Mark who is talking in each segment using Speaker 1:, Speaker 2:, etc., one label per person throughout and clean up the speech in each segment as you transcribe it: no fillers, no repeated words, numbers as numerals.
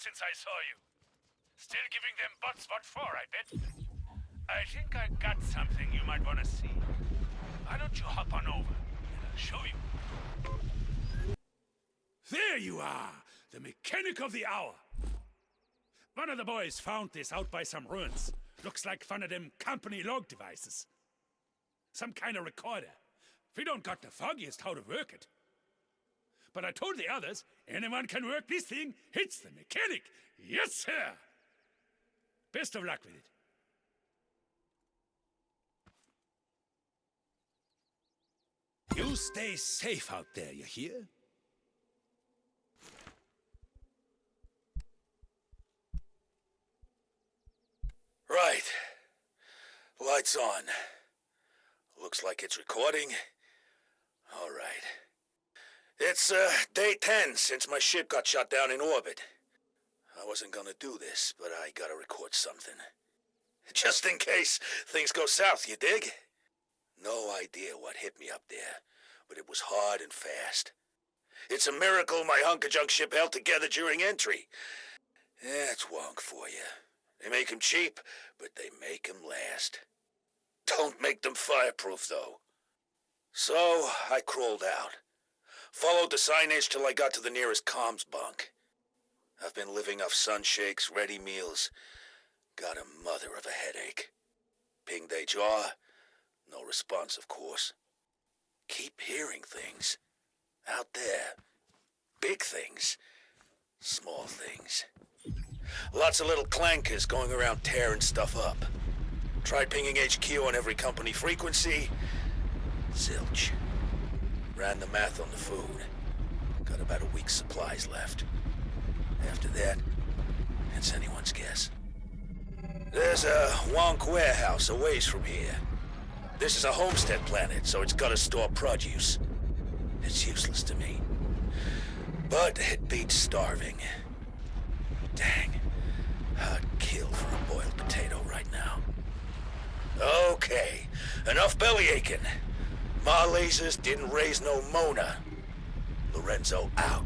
Speaker 1: since I saw you. Still giving them butts what for, I bet. I think I got something you might want to see. Why don't you hop on over, and I'll show you. There you are, the mechanic of the hour. One of the boys found this out by some ruins. Looks like one of them company log devices. Some kind of recorder. We don't got the foggiest how to work it. But I told the others, anyone can work this thing, it's the mechanic. Yes, sir! Best of luck with it. You stay safe out there, you hear?
Speaker 2: Right. Lights on. Looks like it's recording. All right. It's, day 10 since my ship got shot down in orbit. I wasn't gonna do this, but I gotta record something. Just in case things go south, you dig? No idea what hit me up there, but it was hard and fast. It's a miracle my hunk-of-junk ship held together during entry. That's wonk for you. They make 'em cheap, but they make 'em last. Don't make them fireproof, though. So, I crawled out. Followed the signage till I got to the nearest comms bunk. I've been living off sun shakes, ready meals. Got a mother of a headache. Pinged HR. No response, of course. Keep hearing things. Out there. Big things. Small things. Lots of little clankers going around tearing stuff up. Tried pinging HQ on every company frequency. Zilch. Ran the math on the food. Got about a week's supplies left. After that, it's anyone's guess. There's a wonk warehouse a ways from here. This is a homestead planet, so it's gotta store produce. It's useless to me. But it beats starving. Dang. I'd kill for a boiled potato right now. Okay, enough belly aching. Ma lasers didn't raise no Mona. Lorenzo out.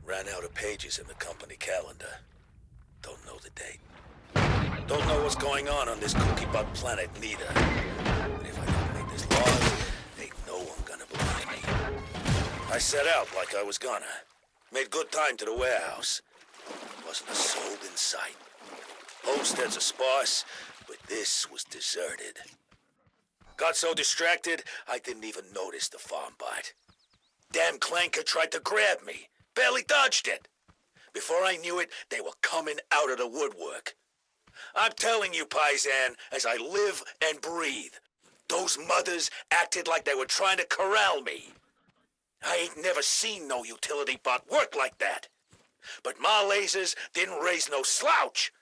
Speaker 2: Ran out of pages in the company calendar. Don't know the date. Don't know what's going on this cookie butt planet neither. But if I don't make this log, ain't no one gonna believe me. I set out like I was gonna. Made good time to the warehouse. Wasn't a soul in sight. Homesteads are sparse, but this was deserted. Got so distracted, I didn't even notice the farm bite. Damn clanker tried to grab me. Barely dodged it. Before I knew it, they were coming out of the woodwork. I'm telling you, Paisan, as I live and breathe, those mothers acted like they were trying to corral me. I ain't never seen no utility bot work like that. But ma lasers didn't raise no slouch.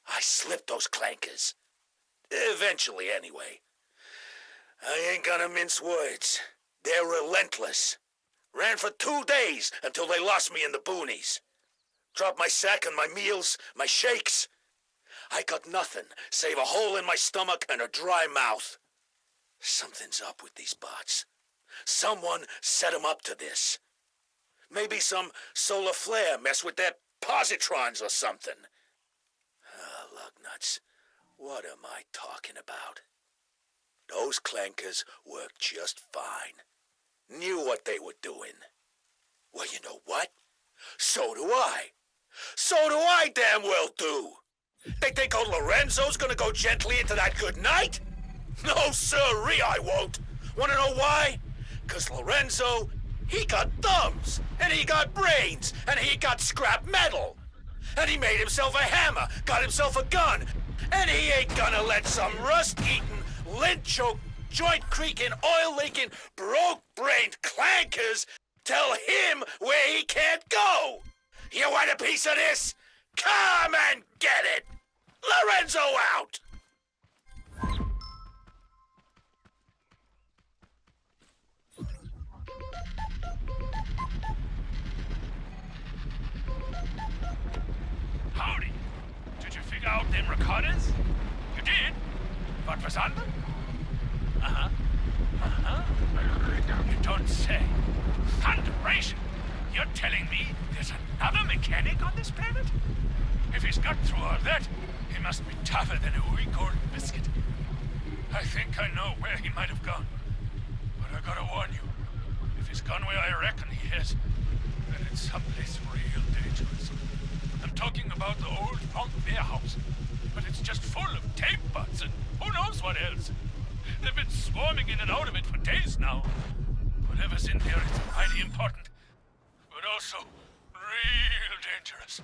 Speaker 2: I slipped those clankers. Eventually, anyway. I ain't gonna mince words. They're relentless. Ran for 2 days until they lost me in the boonies. Dropped my sack and my meals, my shakes. I got nothing save a hole in my stomach and a dry mouth. Something's up with these bots. Someone set 'em up to this. Maybe some solar flare mess with their positrons or something. Ah, lugnuts. What am I talking about? Those clankers worked just fine. Knew what they were doing. Well, you know what? So do I. So do I damn well do. They think old Lorenzo's gonna go gently into that good night? No, sirree, I won't. Wanna know why? 'Cause Lorenzo, he got thumbs, and he got brains, and he got scrap metal. And he made himself a hammer, got himself a gun. And he ain't gonna let some rust-eating, lint-choked, joint-creaking, oil-leaking, broke-brained clankers tell him where he can't go. You want a piece of this? Come and get it! Lorenzo out!
Speaker 1: Howdy. Did you figure out them recorders? You did? What was on them? Uh-huh. Uh-huh. You don't say. Thunderation! You're telling me there's another mechanic on this planet? If he's got through all that, he must be tougher than a weak-old biscuit. I think I know where he might have gone. But I gotta warn you, if he's gone where I reckon he is, then it's someplace real dangerous. I'm talking about the old funk warehouse, but it's just full of tape bots and who knows what else. They've been swarming in and out of it for days now. Whatever's in there is mighty important, but also real dangerous.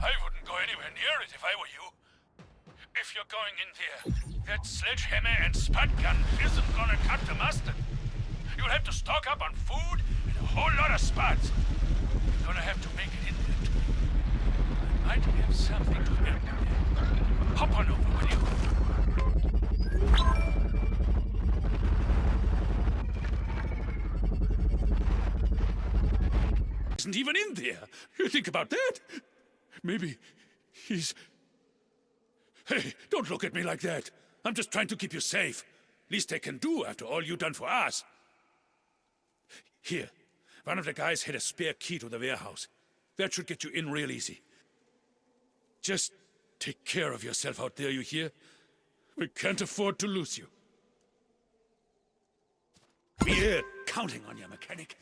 Speaker 1: I wouldn't go anywhere near it if I were you. If you're going in there, that sledgehammer and spud gun isn't gonna cut the mustard. You'll have to stock up on food and a whole lot of spuds. You're gonna have to make it in there too. I might have something to help you there. Hop on over, will you?
Speaker 3: Isn't even in there. You think about that? Maybe he's... Hey, don't look at me like that. I'm just trying to keep you safe. Least I can do after all you've done for us. Here, one of the guys had a spare key to the warehouse. That should get you in real easy. Just take care of yourself out there, you hear? We can't afford to lose you. We're counting on you, mechanic.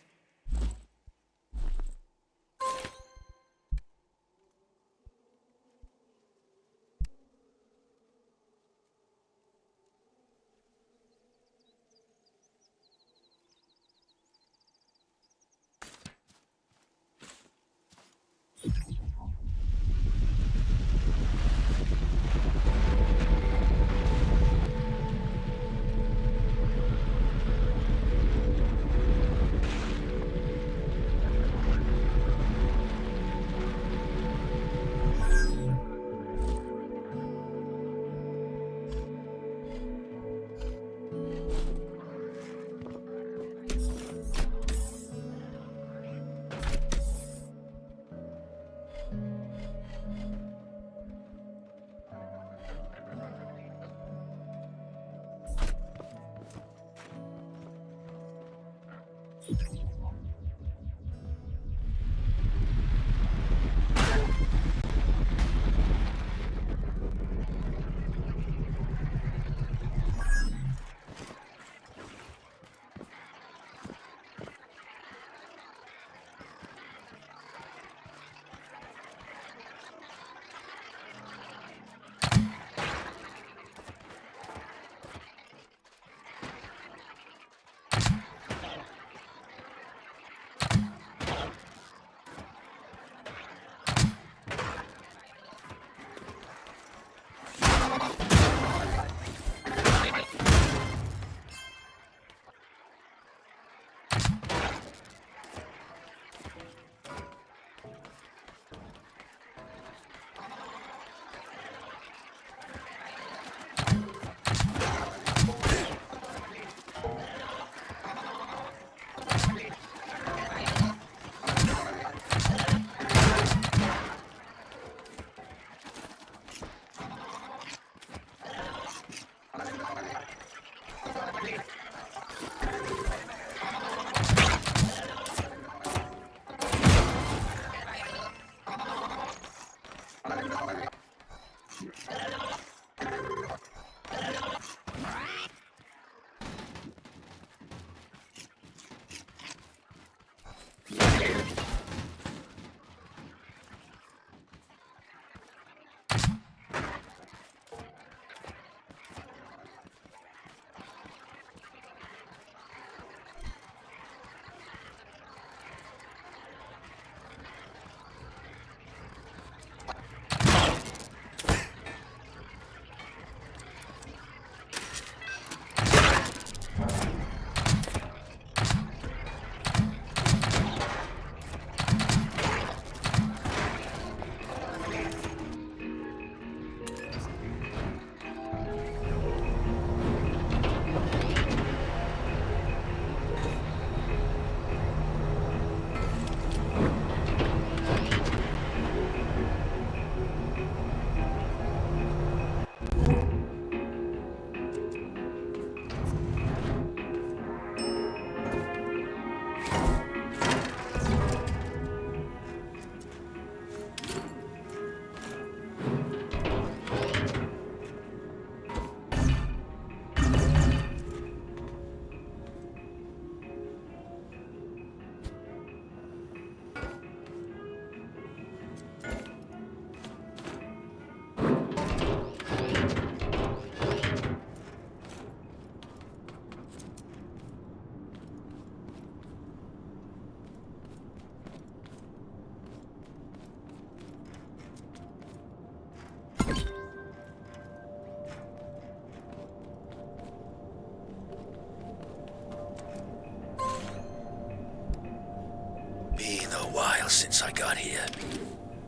Speaker 2: since I got here.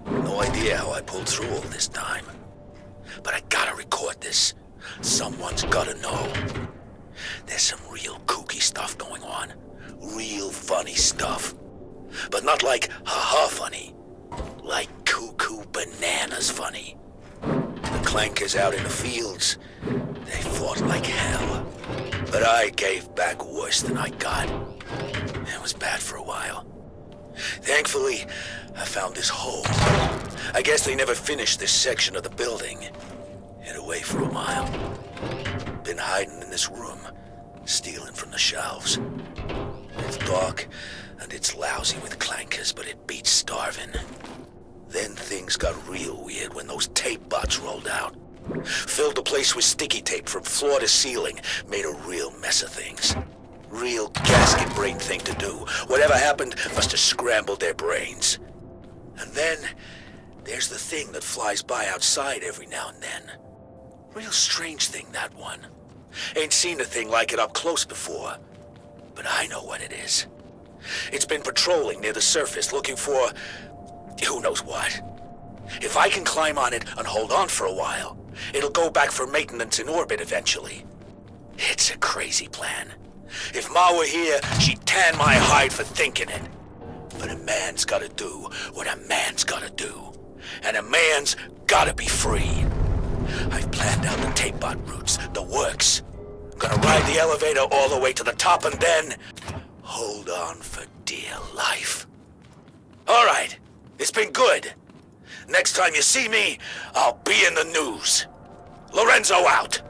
Speaker 2: No idea how I pulled through all this time. But I gotta record this. Someone's gotta know. There's some real kooky stuff going on. Real funny stuff. But not like ha-ha funny. Like cuckoo bananas funny. The clankers out in the fields, they fought like hell. But I gave back worse than I got. It was bad for a while. Thankfully, I found this hole. I guess they never finished this section of the building. Hid away for a while. Been hiding in this room, stealing from the shelves. It's dark, and it's lousy with clankers, but it beats starving. Then things got real weird when those tape bots rolled out. Filled the place with sticky tape from floor to ceiling, made a real mess of things. Real gasket brain thing to do. Whatever happened must have scrambled their brains. And then, there's the thing that flies by outside every now and then. Real strange thing, that one. Ain't seen a thing like it up close before. But I know what it is. It's been patrolling near the surface looking for... who knows what. If I can climb on it and hold on for a while, it'll go back for maintenance in orbit eventually. It's a crazy plan. If Ma were here, she'd tan my hide for thinking it. But a man's gotta do what a man's gotta do. And a man's gotta be free. I've planned out the tape bot routes, the works. Gonna ride the elevator all the way to the top and then... hold on for dear life. All right, it's been good. Next time you see me, I'll be in the news. Lorenzo out.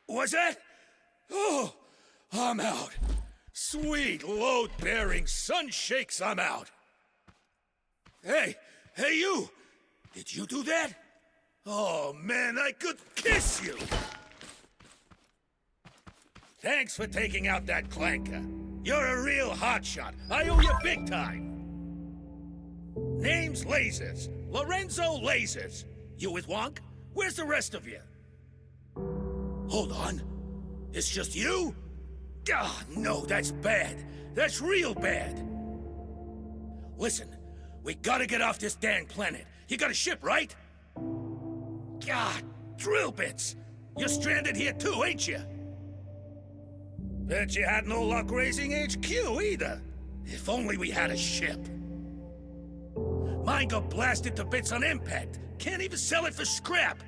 Speaker 2: Was that? Oh, I'm out. Sweet load-bearing sun shakes, I'm out. Hey, you! Did you do that? Oh man, I could kiss you! Thanks for taking out that clanker. You're a real hotshot. I owe you big time. Name's Lasers. Lorenzo Lasers. You with Wonk? Where's the rest of you? Hold on. It's just you? Ah, no, that's bad. That's real bad. Listen, we gotta get off this dang planet. You got a ship, right? God, drill bits. You're stranded here too, ain't you? Bet you had no luck raising HQ either. If only we had a ship. Mine got blasted to bits on impact. Can't even sell it for scrap.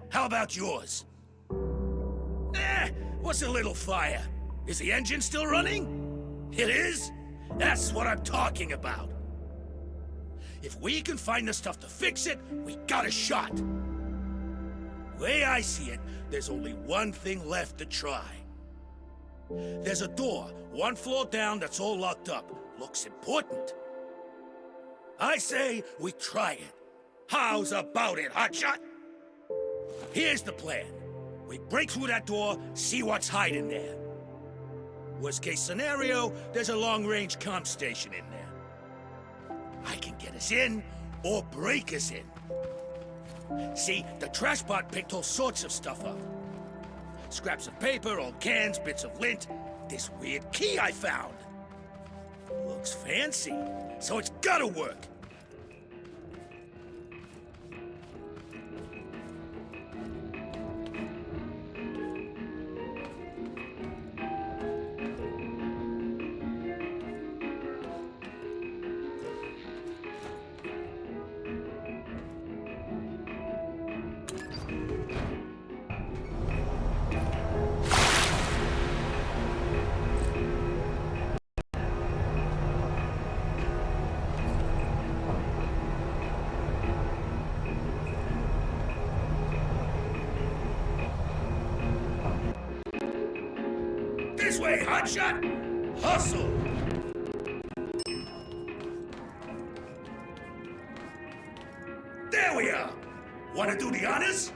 Speaker 2: How about yours? What's a little fire? Is the engine still running? It is? That's what I'm talking about. If we can find the stuff to fix it, we got a shot. Way I see it, there's only one thing left to try. There's a door, 1 floor down that's all locked up. Looks important. I say we try it. How's about it, hotshot? Here's the plan. We break through that door, see what's hiding there. Worst case scenario, there's a long-range comm station in there. I can get us in, or break us in. See, the Trashbot picked all sorts of stuff up. Scraps of paper, old cans, bits of lint, this weird key I found. Looks fancy, so it's gotta work. This way, hotshot! Hustle! There we are! Wanna do the honors?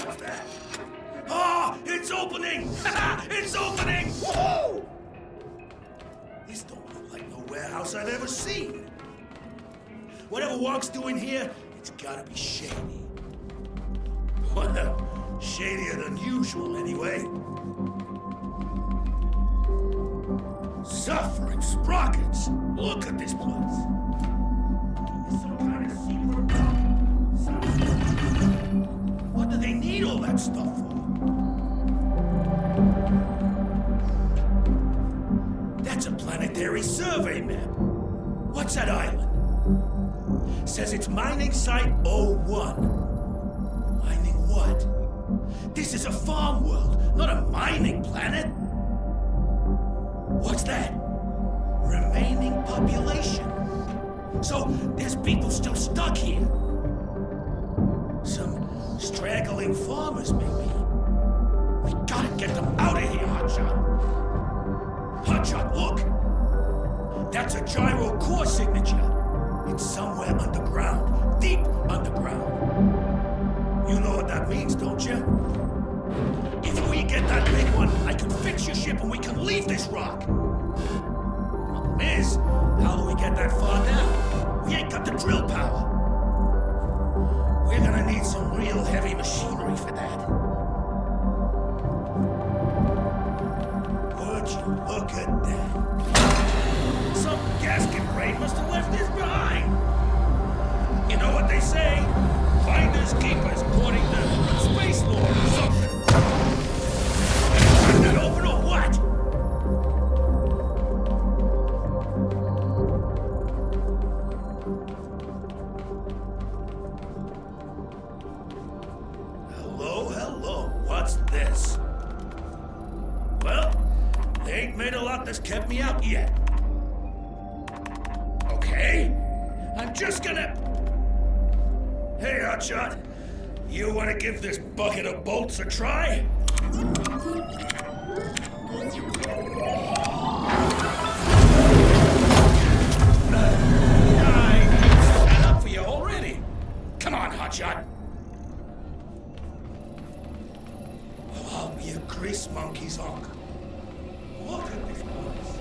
Speaker 2: What's that? Oh, it's opening! It's opening! Whoa! This don't look like no warehouse I've ever seen. Whatever Wonk's doing here, it's gotta be shady. Well, shadier than usual, anyway. Suffering sprockets! Look at this place! Is some kind of secret What do they need all that stuff for? That's a planetary survey map. What's that island? Says it's mining site 01. Mining what? This is a farm world, not a mining planet. What's that? Remaining population. So, there's people still stuck here. Some straggling farmers, maybe. We gotta get them out of here, Hotshot. Hotshot, look! That's a gyro core signature. It's somewhere underground, deep underground. You know what that means, don't you? If we get that big one, I can fix your ship and we can leave this rock. Problem is, how do we get that far down? We ain't got the drill power. We're gonna need some real heavy machinery for that. Would you look at that? Some gasket brain must have left this behind. You know what they say? Finders keepers, according to space lore or something. Is that open or what? Hello, what's this? Well, they ain't made a lot that's kept me out yet. Okay, I'm just gonna... Hey, Hotshot. You want to give this bucket of bolts a try? I stand up for you already. Come on, Hotshot. Well, I'll be a grease monkey's honk. Look at this place.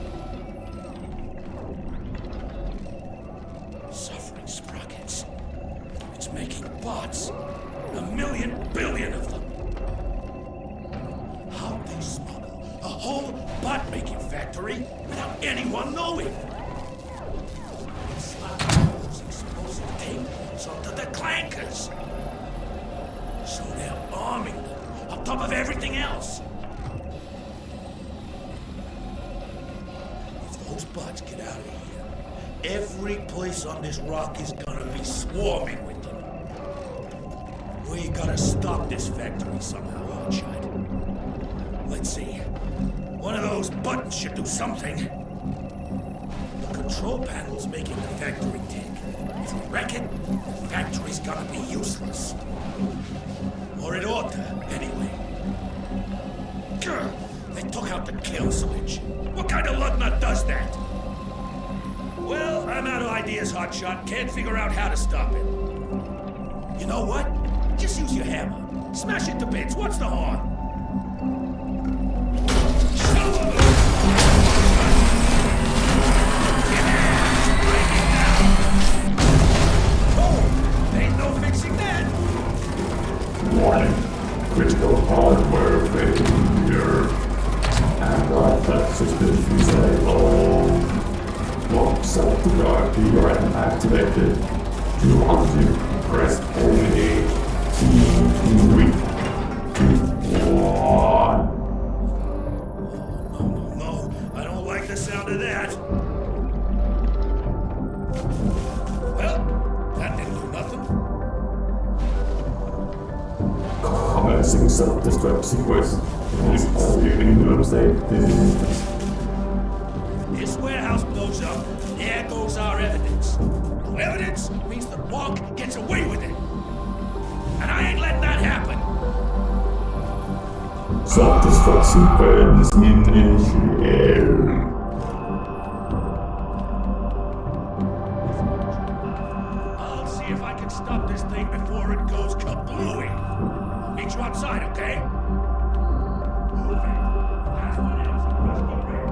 Speaker 2: Suffering sprockets. It's making bots. 1,000,000 billion of them. How'd they smuggle a whole bot-making factory without anyone knowing? They slapped those explosive tables onto the clankers. So they're arming them on top of everything else. If those bots get out of here, every place on this rock is gonna be swarming with them. We gotta stop this factory somehow, Hotshot. Let's see. One of those buttons should do something. The control panel's making the factory tick. If we wreck it, the factory's gonna be useless. Or it ought to, anyway. Grr, they took out the kill switch. What kind of lug nut does that? Well, I'm out of ideas, Hotshot. Can't figure out how to stop it. You know what? Just use your hammer. Smash it to bits. What's the harm? Ain't no fixing that.
Speaker 4: Warning. Critical hardware failure. Anti-theft system disabled. Locks up the guard DRM activated. To undo, press only 3, 2, 1.
Speaker 2: No, I don't like the sound of that. Well, that didn't do nothing.
Speaker 4: Commencing self-destruct sequence. Please assuming no safe distance.
Speaker 2: This warehouse blows up. There goes our evidence. No evidence means the wonk gets away with it. And I ain't letting that happen.
Speaker 4: Self-destruct sequence initiated.
Speaker 2: I'll see if I can stop this thing before it goes kablooey. I'll meet you outside, okay? Move it. That's what else across the bridge.